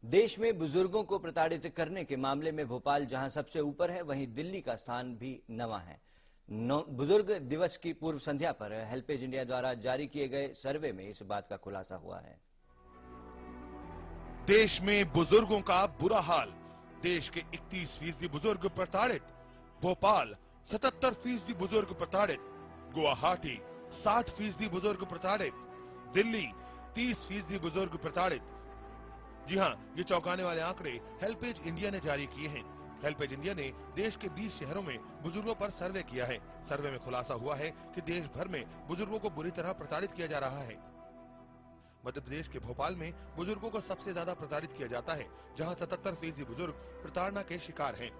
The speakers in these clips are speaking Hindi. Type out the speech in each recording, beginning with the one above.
देश में बुजुर्गों को प्रताड़ित करने के मामले में भोपाल जहां सबसे ऊपर है, वहीं दिल्ली का स्थान भी नवां है। बुजुर्ग दिवस की पूर्व संध्या पर हेल्पेज इंडिया द्वारा जारी किए गए सर्वे में इस बात का खुलासा हुआ है। देश में बुजुर्गों का बुरा हाल। देश के 31% बुजुर्ग प्रताड़ित। भोपाल 77% बुजुर्ग प्रताड़ित। गुवाहाटी 60% बुजुर्ग प्रताड़ित। दिल्ली 30% बुजुर्ग प्रताड़ित। जी हां, ये चौंकाने वाले आंकड़े हेल्पेज इंडिया ने जारी किए हैं। हेल्पेज इंडिया ने देश के 20 शहरों में बुजुर्गों पर सर्वे किया है। सर्वे में खुलासा हुआ है कि देश भर में बुजुर्गों को बुरी तरह प्रताड़ित किया जा रहा है। मध्य प्रदेश के भोपाल में बुजुर्गों को सबसे ज्यादा प्रताड़ित किया जाता है, जहां 77% बुजुर्ग प्रताड़ना के शिकार हैं।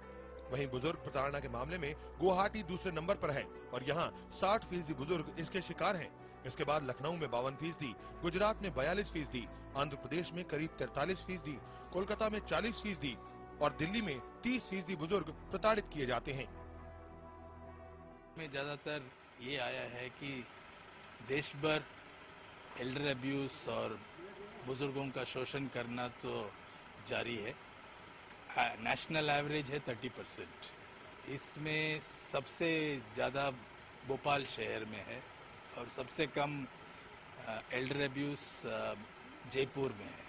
वहीं बुजुर्ग प्रताड़ना के मामले में गुवाहाटी दूसरे नंबर पर है और यहां 60% बुजुर्ग इसके शिकार हैं। इसके बाद लखनऊ में 52%, गुजरात में 42%, आंध्र प्रदेश में करीब 43%, कोलकाता में 40% और दिल्ली में 30% बुजुर्ग प्रताड़ित किए जाते हैं। में ज्यादातर ये आया है कि देश भर एल्डर अब्यूज और बुजुर्गों का शोषण करना तो जारी है। नेशनल एवरेज है 30%। इसमें सबसे ज्यादा भोपाल शहर में है और सबसे कम एल्डर अब्यूज जयपुर में है।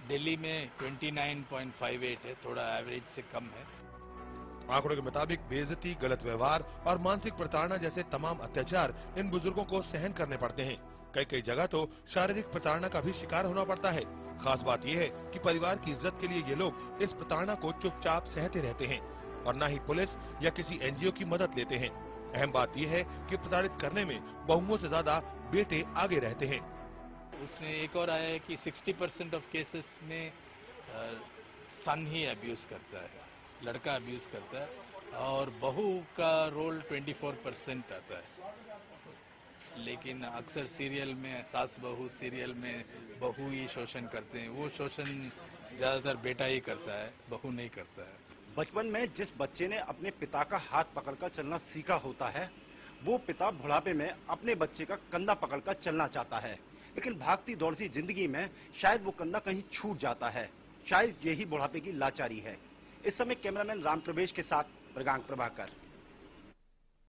दिल्ली में 29.58 है, थोड़ा एवरेज से कम है। आंकड़ों के मुताबिक बेइज्जती, गलत व्यवहार और मानसिक प्रताड़ना जैसे तमाम अत्याचार इन बुजुर्गों को सहन करने पड़ते हैं। कई कई जगह तो शारीरिक प्रताड़ना का भी शिकार होना पड़ता है। खास बात यह है कि परिवार की इज्जत के लिए ये लोग इस प्रताड़ना को चुपचाप सहते रहते हैं और न ही पुलिस या किसी एनजीओ की मदद लेते हैं। अहम बात यह है कि प्रताड़ित करने में बहुओं से ज्यादा बेटे आगे रहते हैं। उसमें एक और आया है कि 60% ऑफ केसेस में सन ही अब्यूज करता है, लड़का अब्यूज करता है और बहू का रोल 24% आता है। लेकिन अक्सर सीरियल में सास बहू सीरियल में बहू ही शोषण करते हैं। वो शोषण ज्यादातर बेटा ही करता है, बहू नहीं करता है। बचपन में जिस बच्चे ने अपने पिता का हाथ पकड़कर चलना सीखा होता है, वो पिता बुढ़ापे में अपने बच्चे का कंधा पकड़कर चलना चाहता है, लेकिन भागती दौड़ती जिंदगी में शायद वो कंधा कहीं छूट जाता है। शायद यही बुढ़ापे की लाचारी है। इस समय कैमरामैन राम प्रवेश के साथ प्रगांग प्रभाकर।